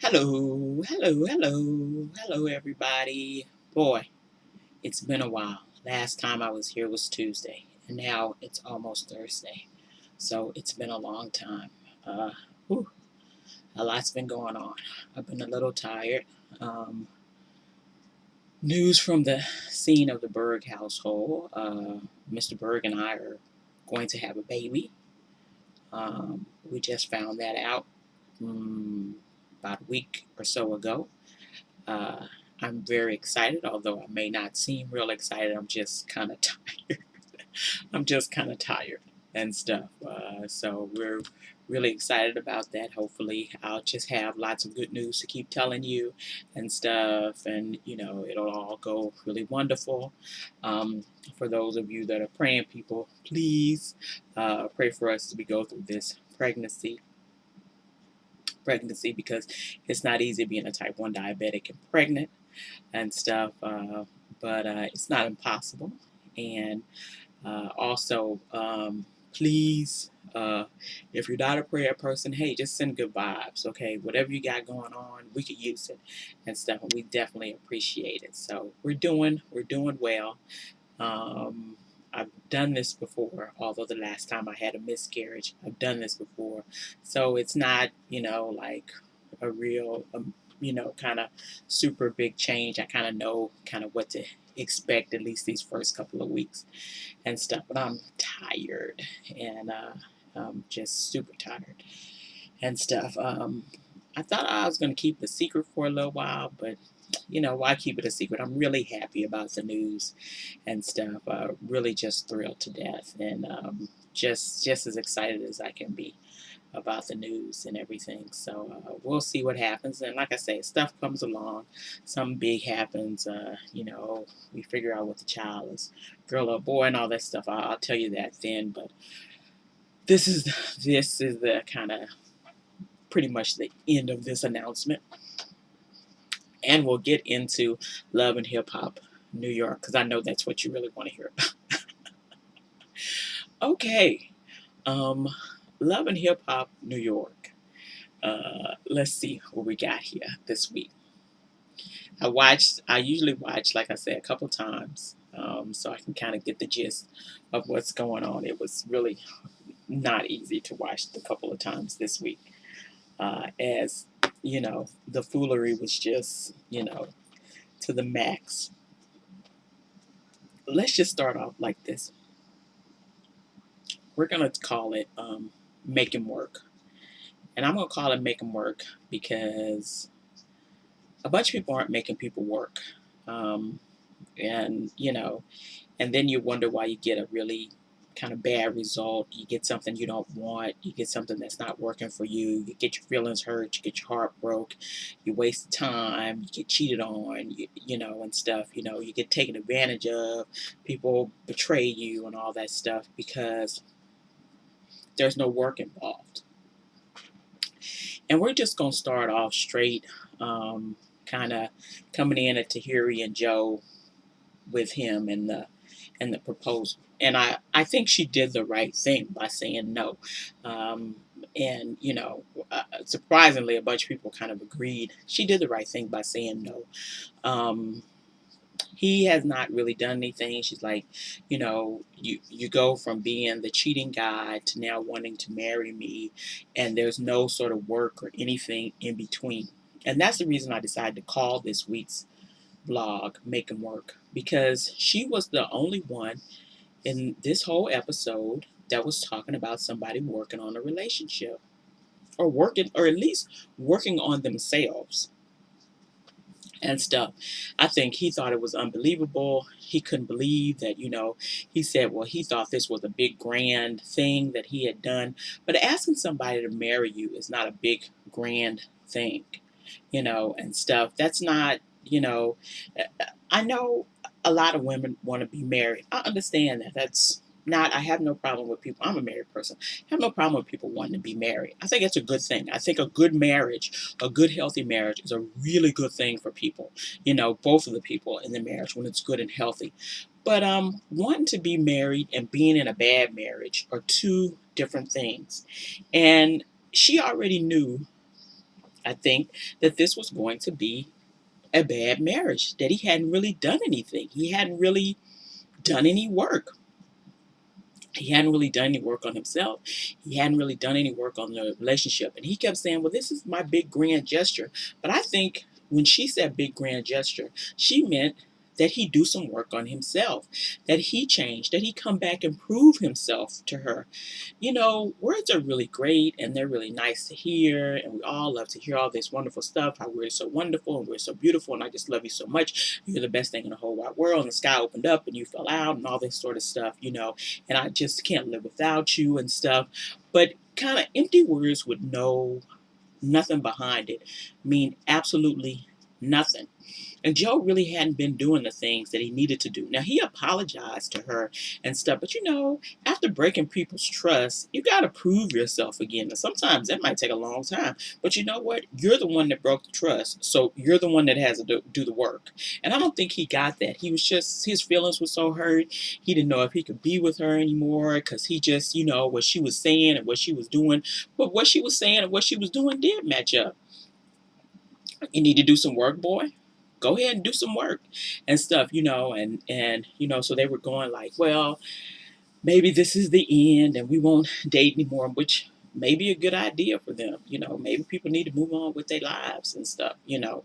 Hello, hello, hello, hello, everybody. Boy, it's been a while. Last time I was here was Tuesday, and now it's almost Thursday. So it's been a long time. Uh, whew, a lot's been going on. I've been a little tired. Um, News from the scene of the Berg household. Mr. Berg and I are going to have a baby. We just found that out about a week or so ago. Uh, I'm very excited, although I may not seem real excited. I'm just kind of tired. I'm just kind of tired and stuff. So we're really excited about that. Hopefully, I'll just have lots of good news to keep telling you and stuff, and it'll all go really wonderful. Um, for those of you that are praying people, please pray for us as we go through this pregnancy because it's not easy being a type 1 diabetic and pregnant and stuff, but it's not impossible. And also, please, if you're not a prayer person, hey, just send good vibes, okay? Whatever you got going on, we could use it and stuff, and we definitely appreciate it. So we're doing well. Um, I've done this before, although the last time I had a miscarriage, I've done this before. So it's not, like a real, kind of super big change. I kind of know kind of what to expect at least these first couple of weeks and stuff. But I'm tired and I'm just super tired and stuff. I thought I was going to keep the secret for a little while, but why keep it a secret? I'm really happy about the news and stuff. Really just thrilled to death and just as excited as I can be about the news and everything. So we'll see what happens. And like I say, stuff comes along, something big happens. We figure out what the child is, girl or boy, and all that stuff. I'll tell you that then. But this is the kind of pretty much the end of this announcement, and we'll get into Love and Hip Hop New York because I know that's what you really want to hear about. Okay, um, Love and Hip Hop New York. Let's see what we got here this week. I usually watch, like I said, a couple times, so I can kind of get the gist of what's going on. It was really not easy to watch a couple of times this week, as the foolery was just, to the max. Let's just start off like this. We're gonna call it "Make 'Em Work," and I'm gonna call it "Make 'Em Work" because a bunch of people aren't making people work. Um, and and then you wonder why you get a really kind of bad result. You get something you don't want, you get something that's not working for you, you get your feelings hurt, you get your heart broke, you waste time, you get cheated on, and stuff. You get taken advantage of, people betray you and all that stuff because there's no work involved. And we're just going to start off straight, kind of coming in at Tahiri and Joe with him and the proposal. And I think she did the right thing by saying no. Um, and surprisingly, a bunch of people kind of agreed. She did the right thing by saying no. Um, he has not really done anything. She's like, you go from being the cheating guy to now wanting to marry me, and there's no sort of work or anything in between. And that's the reason I decided to call this week's blog "Make 'Em Work" because she was the only one in this whole episode that was talking about somebody working on a relationship or working, or at least working on themselves and stuff. I think he thought it was unbelievable. He couldn't believe that, he said, well, he thought this was a big grand thing that he had done. But asking somebody to marry you is not a big grand thing, and stuff. That's not, I know a lot of women want to be married. I understand that. That's not, I have no problem with people. I'm a married person. I have no problem with people wanting to be married. I think it's a good thing. I think a good marriage, a good healthy marriage is a really good thing for people, both of the people in the marriage when it's good and healthy. But wanting to be married and being in a bad marriage are two different things. And she already knew I think that this was going to be a bad marriage, that he hadn't really done anything. He hadn't really done any work. He hadn't really done any work on himself. He hadn't really done any work on the relationship. And he kept saying, well, this is my big grand gesture. But I think when she said big grand gesture, she meant that he do some work on himself, that he changed, that he come back and prove himself to her. You know, words are really great and they're really nice to hear. And we all love to hear all this wonderful stuff, how we're so wonderful and we're so beautiful. And I just love you so much. You're the best thing in the whole wide world. And the sky opened up and you fell out and all this sort of stuff, you know, and I just can't live without you and stuff. But kind of empty words with nothing behind it mean absolutely nothing. And Joe really hadn't been doing the things that he needed to do. Now, he apologized to her and stuff, but you know, after breaking people's trust, you got to prove yourself again. And sometimes that might take a long time, but you know what? You're the one that broke the trust. So you're the one that has to do the work. And I don't think he got that. He was just, his feelings were so hurt. He didn't know if he could be with her anymore because he just, you know, what she was saying and what she was doing. But what she was saying and what she was doing did match up. You need to do some work, boy. Go ahead and do some work and stuff, you know, and you know, so they were going like, well, maybe this is the end and we won't date anymore, which may be a good idea for them. You know, maybe people need to move on with their lives and stuff, you know.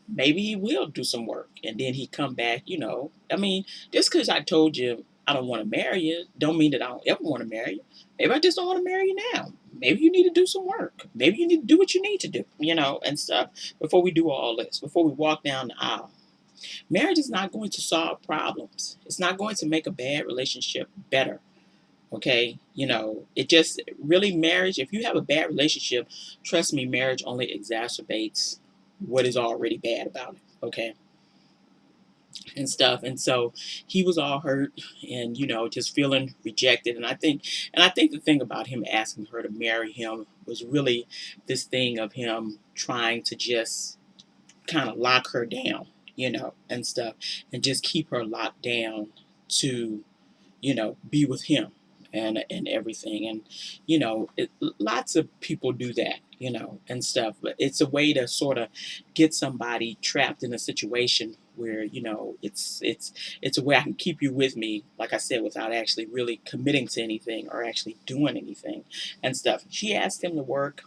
Maybe he will do some work and then he come back, you know. I mean, just because I told you I don't want to marry you, don't mean that I don't ever want to marry you. Maybe I just don't want to marry you now. Maybe you need to do some work. Maybe you need to do what you need to do, you know, and stuff before we do all this, before we walk down the aisle. Marriage is not going to solve problems. It's not going to make a bad relationship better. Okay. You know, it just really marriage, if you have a bad relationship, trust me, marriage only exacerbates what is already bad about it. Okay. And stuff. And so he was all hurt and, you know, just feeling rejected. And I think the thing about him asking her to marry him was really this thing of him trying to just kind of lock her down, you know, and stuff, and just keep her locked down to, you know, be with him and everything. And you know, lots of people do that, you know, and stuff. But it's a way to sort of get somebody trapped in a situation where you know it's a way I can keep you with me, like I said, without actually really committing to anything or actually doing anything and stuff. She asked him to work.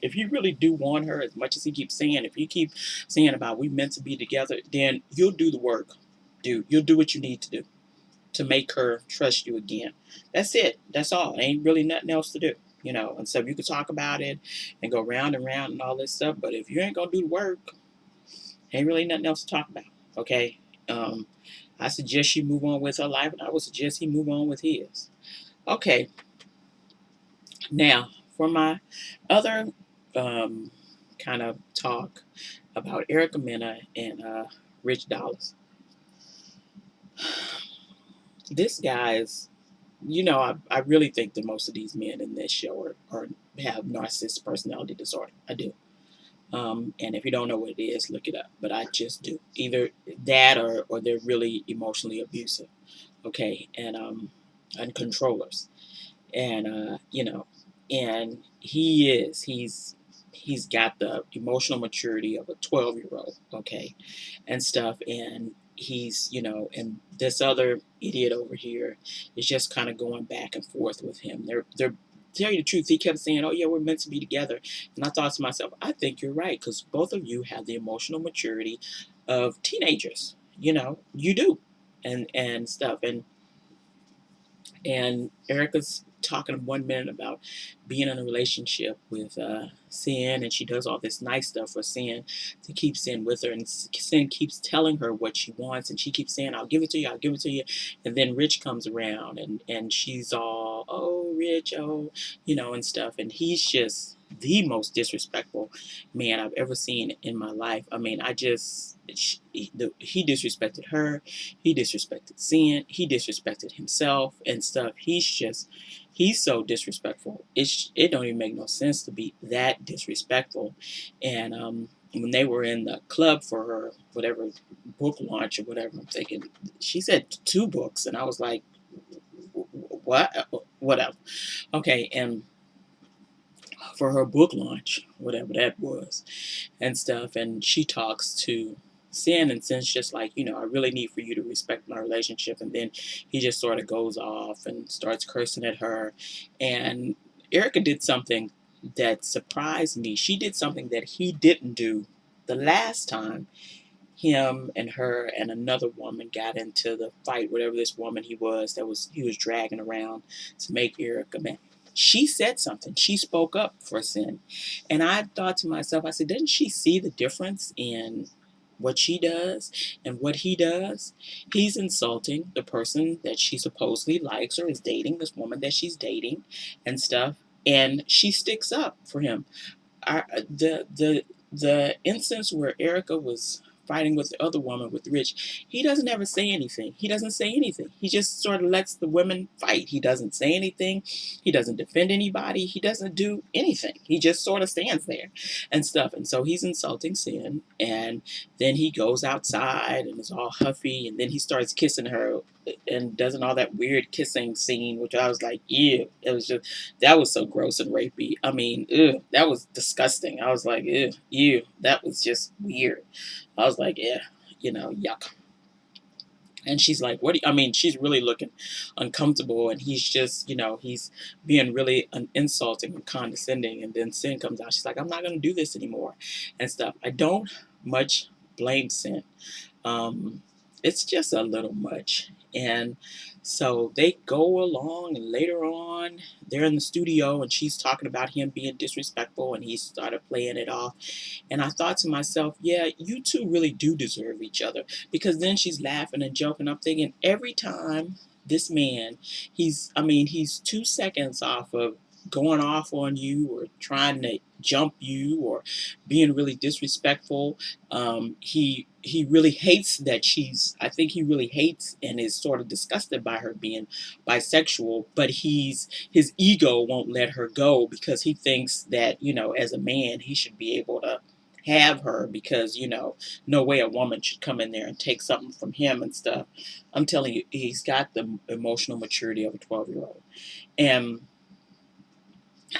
If you really do want her as much as he keeps saying, if you keep saying about we meant to be together, then you'll do the work, dude. You'll do what you need to do to make her trust you again. That's it. That's all. Ain't really nothing else to do. You know, and so you can talk about it and go round and round and all this stuff. But if you ain't gonna do the work, ain't really nothing else to talk about. Okay. Um, I suggest you move on with her life, and I would suggest he move on with his. Okay. Now, for my other kind of talk about Erica Mena and Rich Dollars. This guy is, you know, I really think that most of these men in this show are have narcissist personality disorder. I do. And if you don't know what it is, look it up. But I just do. Either that or they're really emotionally abusive. Okay. And controllers. And you know, and he's got the emotional maturity of a 12-year-old. Okay, and stuff. And he's, you know, and this other idiot over here is just kind of going back and forth with him. They're tell you the truth, he kept saying, oh yeah, we're meant to be together. And I thought to myself, I think you're right, because both of you have the emotional maturity of teenagers. You know, you do. And stuff. And Erica's talking 1 minute about being in a relationship with Sin, and she does all this nice stuff for Sin to keep Sin with her, and Sin keeps telling her what she wants, and she keeps saying, "I'll give it to you, I'll give it to you," and then Rich comes around, and she's all, "Oh, Rich, oh," you know, and stuff, and he's just the most disrespectful man I've ever seen in my life. I mean, he disrespected her, he disrespected Sin, he disrespected himself and stuff. He's so disrespectful. It don't even make no sense to be that disrespectful. And when they were in the club for her whatever book launch or whatever, I'm thinking she said 2 books, and I was like, what? Whatever. Okay, and for her book launch, whatever that was, and stuff. And she talks to Sin, and Sin's just like, I really need for you to respect my relationship. And then he just sort of goes off and starts cursing at her. And Erica did something that surprised me. She did something that he didn't do the last time him and her and another woman got into the fight, whatever this woman he was dragging around to make Erica mad. She said something. She spoke up for Sin. And I thought to myself, I said, doesn't she see the difference in what she does and what he does? He's insulting the person that she supposedly likes or is dating, this woman that she's dating and stuff. And she sticks up for him. The instance where Erica was fighting with the other woman with Rich, he doesn't ever say anything. He doesn't say anything. He just sort of lets the women fight. He doesn't say anything. He doesn't defend anybody. He doesn't do anything. He just sort of stands there and stuff. And so he's insulting Sin, and then he goes outside and is all huffy, and then he starts kissing her and doesn't all that weird kissing scene, which I was like, ew. It was just, that was so gross and rapey. I mean, ew, that was disgusting. I was like, ew, ew, that was just weird. I was like, yeah, yuck. And she's like, what do you, I mean, she's really looking uncomfortable, and he's just, he's being really insulting and condescending. And then Sin comes out. She's like, I'm not going to do this anymore and stuff. I don't much blame Sin. Um, it's just a little much. And so they go along, and later on, they're in the studio, and she's talking about him being disrespectful, and he started playing it off. And I thought to myself, yeah, you two really do deserve each other. Because then she's laughing and joking. I'm thinking every time this man, he's 2 seconds off of going off on you or trying to jump you or being really disrespectful. He really hates that I think he really hates and is sort of disgusted by her being bisexual, but his ego won't let her go because he thinks that, as a man, he should be able to have her because, no way a woman should come in there and take something from him and stuff. I'm telling you, he's got the emotional maturity of a 12-year-old.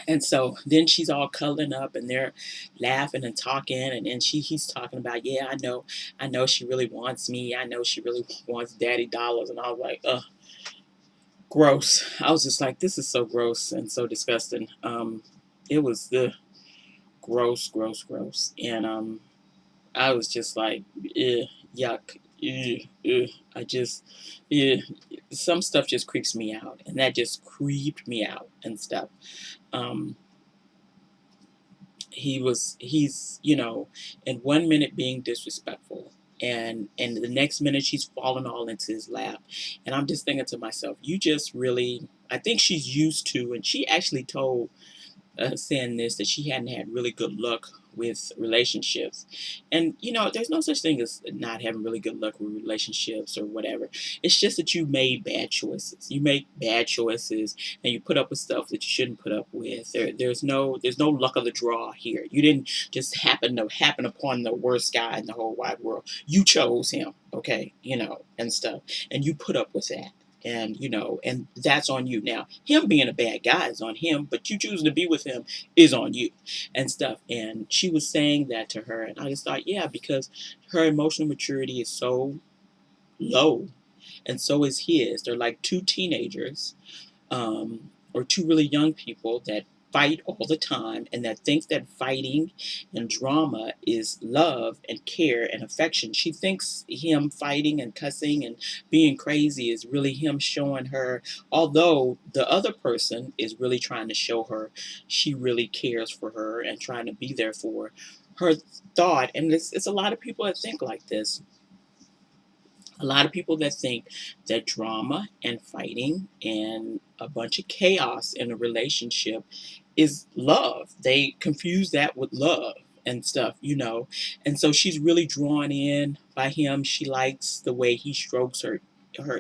And so then she's all cuddling up, and they're laughing and talking, and then he's talking about, yeah, I know she really wants me. I know she really wants daddy dollars. And I was like, ugh, gross. I was just like, this is so gross and so disgusting. It was the gross, gross, gross. And I was just like, yuck. I just, some stuff just creeps me out, and that just creeped me out and stuff. Um, he's in 1 minute being disrespectful, and the next minute she's falling all into his lap. And I'm just thinking to myself, you just really, I think she's used to, and she actually told saying this, that she hadn't had really good luck with relationships. And there's no such thing as not having really good luck with relationships or whatever. It's just that you made bad choices. You make bad choices, and you put up with stuff that you shouldn't put up with. There's no luck of the draw here. You didn't just happen upon the worst guy in the whole wide world. You chose him, okay, and stuff, and you put up with that. And and that's on you. Now, him being a bad guy is on him, but you choosing to be with him is on you and stuff. And she was saying that to her, and I just thought, yeah, because her emotional maturity is so low, and so is his. They're like two teenagers, or two really young people that fight all the time, and that thinks that fighting and drama is love and care and affection. She thinks him fighting and cussing and being crazy is really him showing her, although the other person is really trying to show her she really cares for her and trying to be there for her. Thought, and it's a lot of people that think like this, a lot of people that think that drama and fighting and a bunch of chaos in a relationship is love. They confuse that with love and stuff. And so she's really drawn in by him. She likes the way he strokes her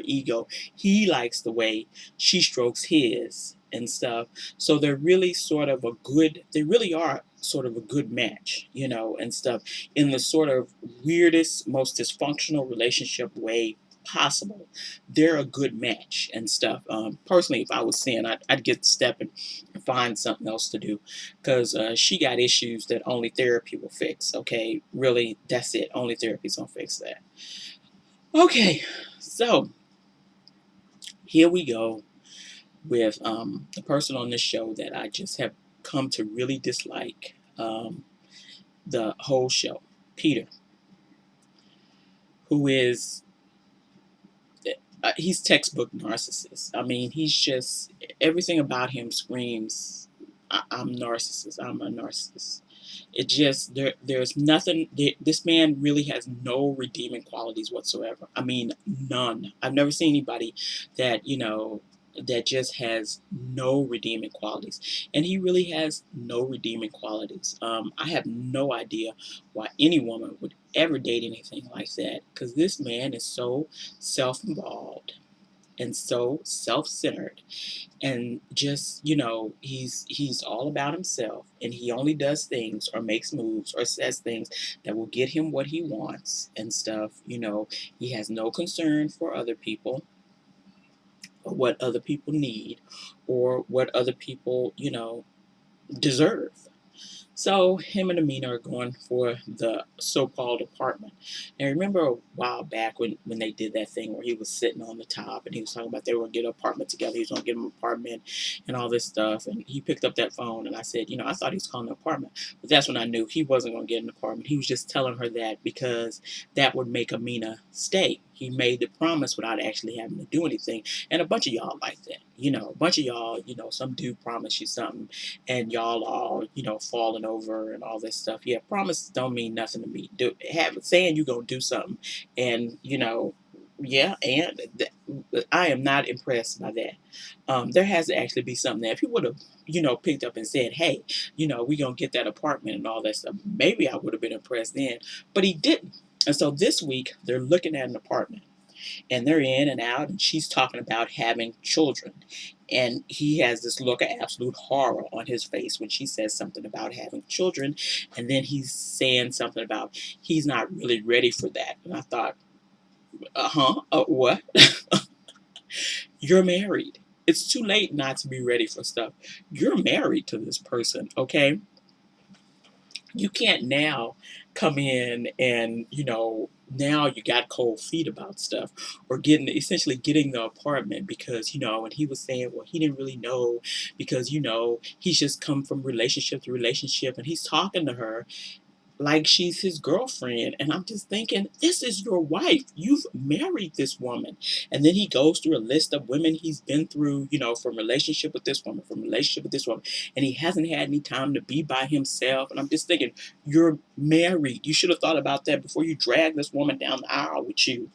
ego. He likes the way she strokes his and stuff. So they really are sort of a good match, and stuff, in the sort of weirdest, most dysfunctional relationship way possible. They're a good match and stuff. Personally, if I was Sin, I'd get stepping find something else to do because she got issues that only therapy will fix. Okay, really, that's it. Only therapy's gonna fix that. Okay, so here we go with the person on this show that I just have come to really dislike the whole show, Peter, who is he's textbook narcissist. I mean, he's just everything about him screams, I'm narcissist. I'm a narcissist. It just there's nothing. This man really has no redeeming qualities whatsoever. I mean, none. I've never seen anybody that that just has no redeeming qualities, and he really has no redeeming qualities. I have no idea why any woman would ever date anything like that, because this man is so self-involved and so self-centered, and just he's all about himself, and he only does things or makes moves or says things that will get him what he wants and stuff. He has no concern for other people or what other people need or what other people deserve. So him and Amina are going for the so-called apartment. And remember a while back when they did that thing where he was sitting on the top and he was talking about they were going to get an apartment together. He was going to get him an apartment and all this stuff. And he picked up that phone and I said, I thought he was calling an apartment. But that's when I knew he wasn't going to get an apartment. He was just telling her that because that would make Amina stay. He made the promise without actually having to do anything. And a bunch of y'all like that. A bunch of y'all, some dude promise you something and y'all all, falling over and all this stuff. Yeah, promises don't mean nothing to me. Saying you're gonna do something, and yeah, and I am not impressed by that. There has to actually be something there. If he would have, picked up and said, "Hey, we gonna get that apartment and all that stuff," maybe I would have been impressed then. But he didn't. And so this week they're looking at an apartment and they're in and out, and she's talking about having children. And he has this look of absolute horror on his face when she says something about having children. And then he's saying something about he's not really ready for that. And I thought, what? You're married. It's too late not to be ready for stuff. You're married to this person, okay? You can't now come in and now you got cold feet about stuff or essentially getting the apartment because and he was saying, well, he didn't really know because he's just come from relationship to relationship, and he's talking to her like she's his girlfriend. And I'm just thinking, this is your wife. You've married this woman. And then he goes through a list of women he's been through, from relationship with this woman, from relationship with this woman. And he hasn't had any time to be by himself. And I'm just thinking, you're married. You should have thought about that before you dragged this woman down the aisle with you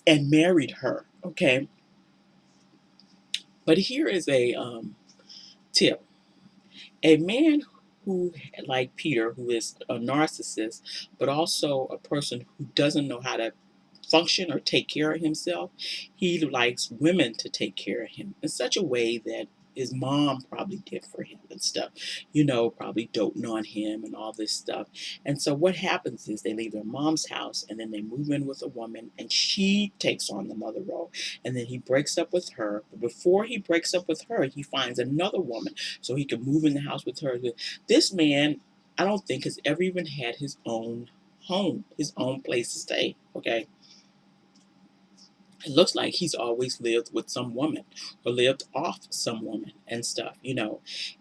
and married her. Okay. But here is a tip. A man who, like Peter, who is a narcissist, but also a person who doesn't know how to function or take care of himself, he likes women to take care of him in such a way that his mom probably did for him and stuff, probably doting on him and all this stuff. And so what happens is they leave their mom's house and then they move in with a woman and she takes on the mother role. And then he breaks up with her. But before he breaks up with her, he finds another woman so he can move in the house with her. This man, I don't think, has ever even had his own home, his own place to stay. Okay. It looks like he's always lived with some woman or lived off some woman and stuff.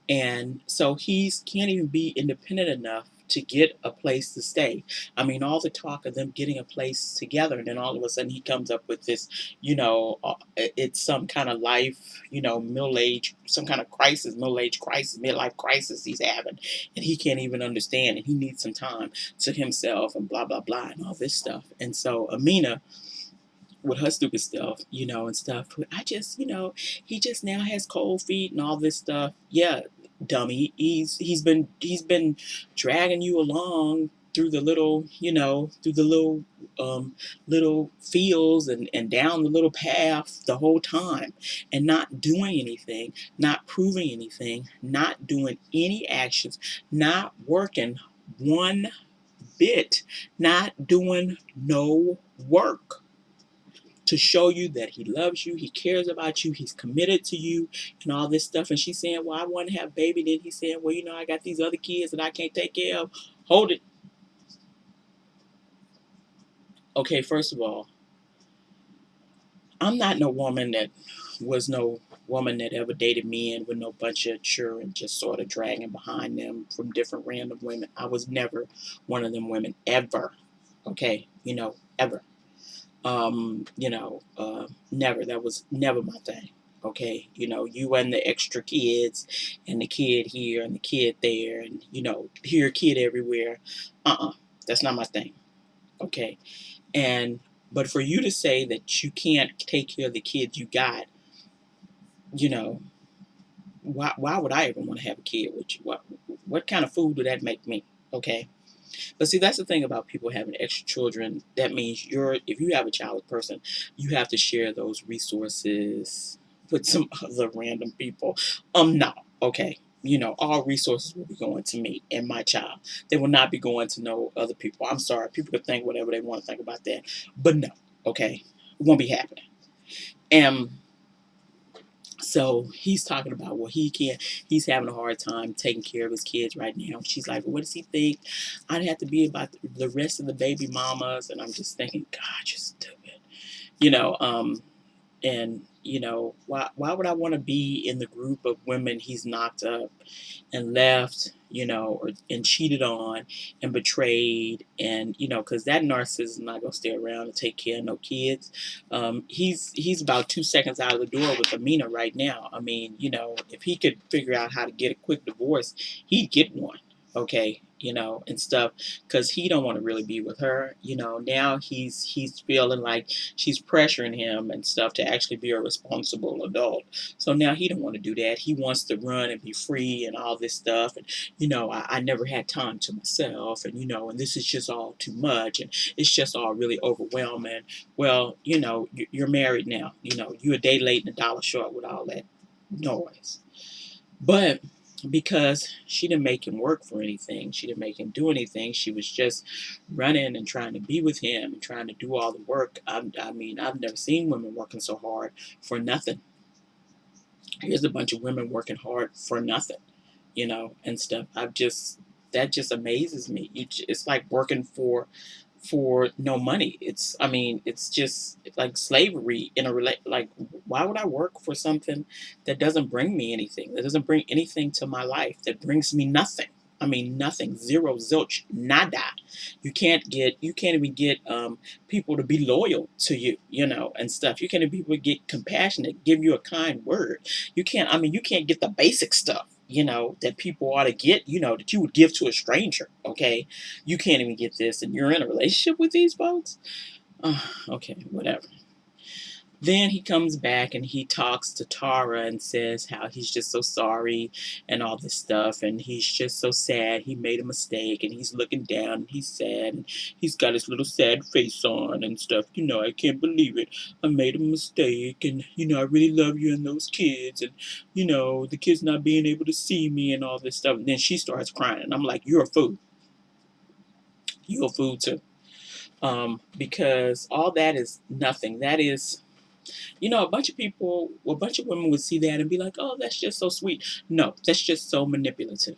And so he's can't even be independent enough to get a place to stay. I mean, all the talk of them getting a place together, and then all of a sudden he comes up with this, it's some kind of life, middle age, some kind of crisis, middle age crisis, midlife crisis he's having, and he can't even understand, and he needs some time to himself, and blah blah blah, and all this stuff. And so Amina, with her stupid stuff, and stuff. I just, he just now has cold feet and all this stuff. Yeah, dummy. He's been dragging you along through the little, through the little fields and down the little path the whole time, and not doing anything, not proving anything, not doing any actions, not working one bit, not doing no work. to show you that he loves you, he cares about you, he's committed to you, and all this stuff. And she's saying, "Well, I want to have baby." Then he's saying, "Well, I got these other kids that I can't take care of." Hold it. Okay, first of all, I'm not no woman that was no woman that ever dated men with no bunch of children just sort of dragging behind them from different random women. I was never one of them women ever. Okay, ever. Never. That was never my thing. Okay, you and the extra kids, and the kid here and the kid there, and here kid everywhere. That's not my thing. Okay, and but for you to say that you can't take care of the kids you got, you know, why would I even want to have a kid with you? What kind of food would that make me? Okay. But see, that's the thing about people having extra children. That means if you have a child with a person, you have to share those resources with some other random people. No, okay. All resources will be going to me and my child. They will not be going to no other people. I'm sorry. People can think whatever they want to think about that. But no, okay. It won't be happening. And so he's talking about, well, he's having a hard time taking care of his kids right now. She's like, well, what does he think I'd have to be about the rest of the baby mamas? And I'm just thinking, God, you're stupid. You know, and why would I want to be in the group of women he's knocked up and left, and cheated on and betrayed, and because that narcissist is not gonna stay around and take care of no kids. He's about 2 seconds out of the door with Amina right now. I mean, if he could figure out how to get a quick divorce, he'd get one. Okay, and stuff, because he don't want to really be with her. Now he's feeling like she's pressuring him and stuff to actually be a responsible adult. So now he don't want to do that. He wants to run and be free and all this stuff. And I never had time to myself, and and this is just all too much, and it's just all really overwhelming. Well, you're married now. You're a day late and a dollar short with all that noise. But because she didn't make him work for anything, she didn't make him do anything. She was just running and trying to be with him and trying to do all the work. I mean, I've never seen women working so hard for nothing. Here's a bunch of women working hard for nothing, and stuff. That just amazes me. It's like working for no money. It's just like slavery in a like, why would I work for something that doesn't bring me anything? That doesn't bring anything to my life. That brings me nothing. I mean, nothing, zero, zilch, nada. You can't even get people to be loyal to you, and stuff. You can't even people get compassionate, give you a kind word. You can't get the basic stuff, that people ought to get, that you would give to a stranger. Okay, you can't even get this, and you're in a relationship with these folks. Okay, whatever. Then he comes back and he talks to Tara and says how he's just so sorry and all this stuff, and he's just so sad he made a mistake, and he's looking down and he's sad, and he's got his little sad face on and stuff. I can't believe it. I made a mistake, and I really love you and those kids, and the kids not being able to see me and all this stuff. And then she starts crying, and I'm like, you're a fool. You're a fool too. Because all that is nothing. That is, a bunch of people, a bunch of women would see that and be like, oh, that's just so sweet. No, that's just so manipulative.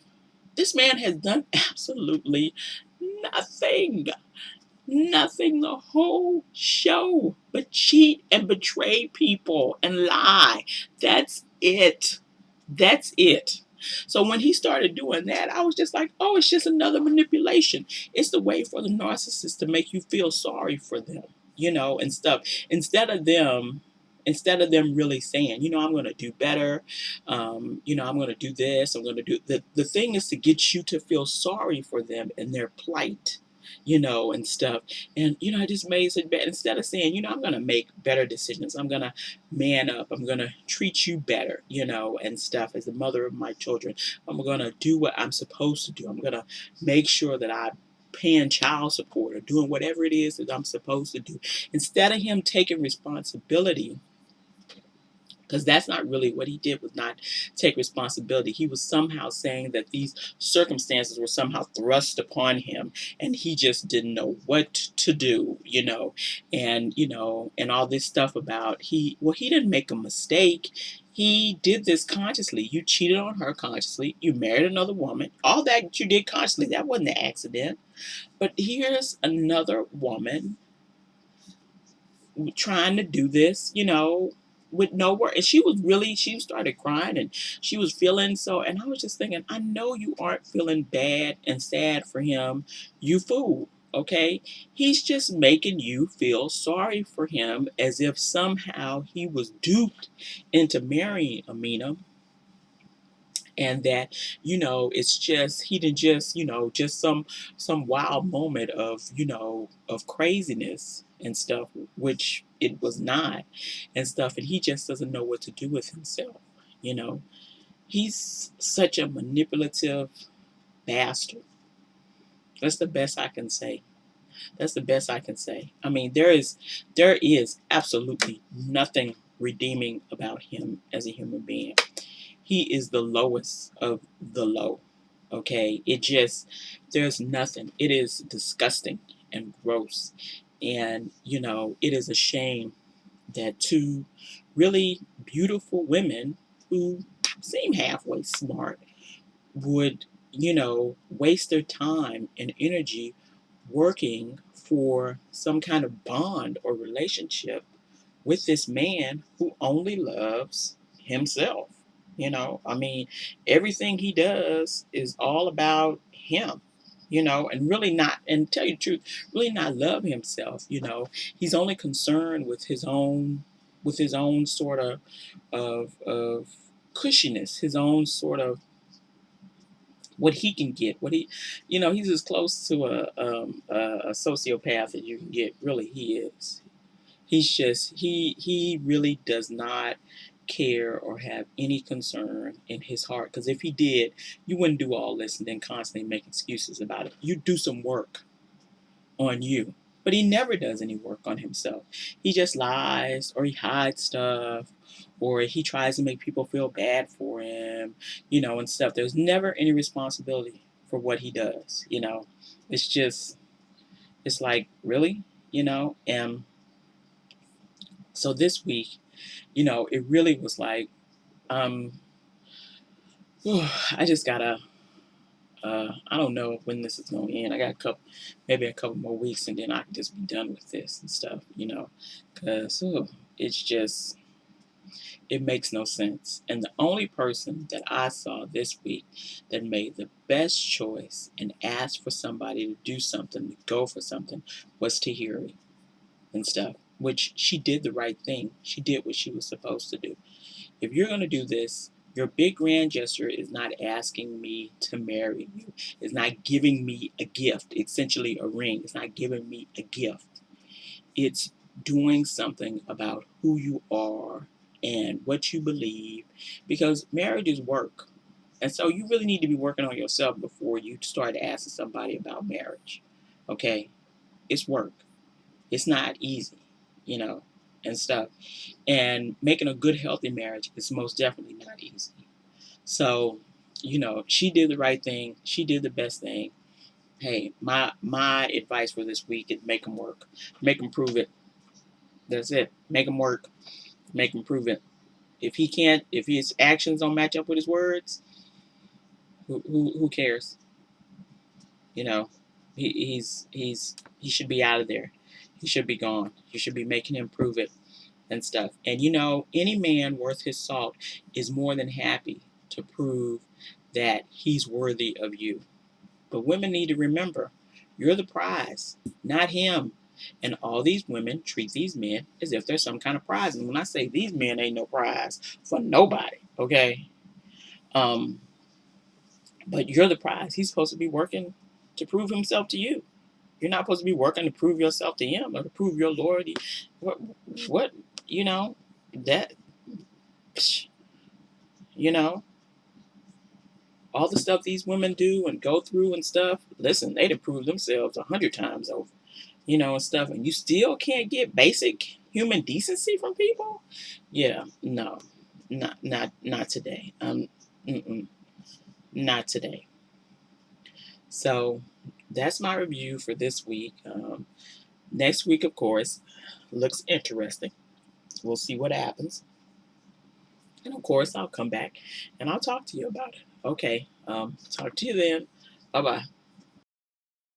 This man has done absolutely nothing. Nothing the whole show but cheat and betray people and lie. That's it. That's it. So when he started doing that, I was just like, oh, it's just another manipulation. It's the way for the narcissist to make you feel sorry for them, and stuff. Instead of them instead of them really saying, I'm going to do better, I'm going to do this, I'm going to do the thing is to get you to feel sorry for them and their plight, and stuff. And, I just made such bad, instead of saying, I'm going to make better decisions, I'm going to man up, I'm going to treat you better, and stuff as the mother of my children. I'm going to do what I'm supposed to do. I'm going to make sure that I paying child support or doing whatever it is that I'm supposed to do. Instead of him taking responsibility because that's not really what he did, was not take responsibility. He was somehow saying that these circumstances were somehow thrust upon him and he just didn't know what to do, and all this stuff about he didn't make a mistake. He did this consciously. You cheated on her consciously, you married another woman, all that you did consciously, that wasn't an accident. But here's another woman trying to do this, with no work. And she started crying and she was feeling so. And I was just thinking, I know you aren't feeling bad and sad for him, you fool. Okay, he's just making you feel sorry for him as if somehow he was duped into marrying Amina, and that it's just he didn't just just some wild moment of craziness and stuff, which it was not, and stuff, and he just doesn't know what to do with himself. you know he's such a manipulative bastard. That's the best I can say. That's the best I can say. I mean, there is absolutely nothing redeeming about him as a human being. He is the lowest of the low. Okay, there's nothing. It is disgusting and gross, and it is a shame that two really beautiful women who seem halfway smart would waste their time and energy working for some kind of bond or relationship with this man who only loves himself. I mean, everything he does is all about him, and really not, and tell you the truth, really not love himself. He's only concerned with his own sort of cushiness, his own sort of what he can get, he's as close to a sociopath as you can get. Really, he is. He really does not care or have any concern in his heart. Because if he did, you wouldn't do all this and then constantly make excuses about it. You do some work on you. But he never does any work on himself. He just lies, or he hides stuff, or he tries to make people feel bad for him, and stuff. There's never any responsibility for what he does. It's just, it's like, really? And so this week, it really was like, um, I just gotta, I don't know when this is gonna end. I got maybe a couple more weeks, and then I can just be done with this and stuff. Because it's just, it makes no sense. And the only person that I saw this week that made the best choice and asked for somebody to do something, to go for something, was Tahiri and stuff. Which she did the right thing. She did what she was supposed to do. If you're going to do this, your big grand gesture is not asking me to marry you. It's not giving me a gift, essentially a ring. It's not giving me a gift. It's doing something about who you are and what you believe, because marriage is work. And so you really need to be working on yourself before you start asking somebody about marriage. Okay? It's work. It's not easy, you know, and stuff. And making a good, healthy marriage is most definitely not easy. So, she did the right thing. She did the best thing. Hey, my advice for this week is make them work. Make them prove it. That's it. Make them work. Make them prove it. If his actions don't match up with his words, who cares? You know, he should be out of there. He should be gone. You should be making him prove it and stuff. And any man worth his salt is more than happy to prove that he's worthy of you. But women need to remember, you're the prize, not him. And all these women treat these men as if they're some kind of prize. And when I say these men ain't no prize for nobody, okay? Um, but you're the prize. He's supposed to be working to prove himself to you. You're not supposed to be working to prove yourself to him or to prove your loyalty. What, that, you know, all the stuff these women do and go through and stuff. Listen, they'd have proved themselves 100 times over, and stuff. And you still can't get basic human decency from people? Yeah, no. not today. Mm-mm, not today. So that's my review for this week. Next week, of course, looks interesting. We'll see what happens. And of course, I'll come back and I'll talk to you about it. Okay. Talk to you then. Bye bye.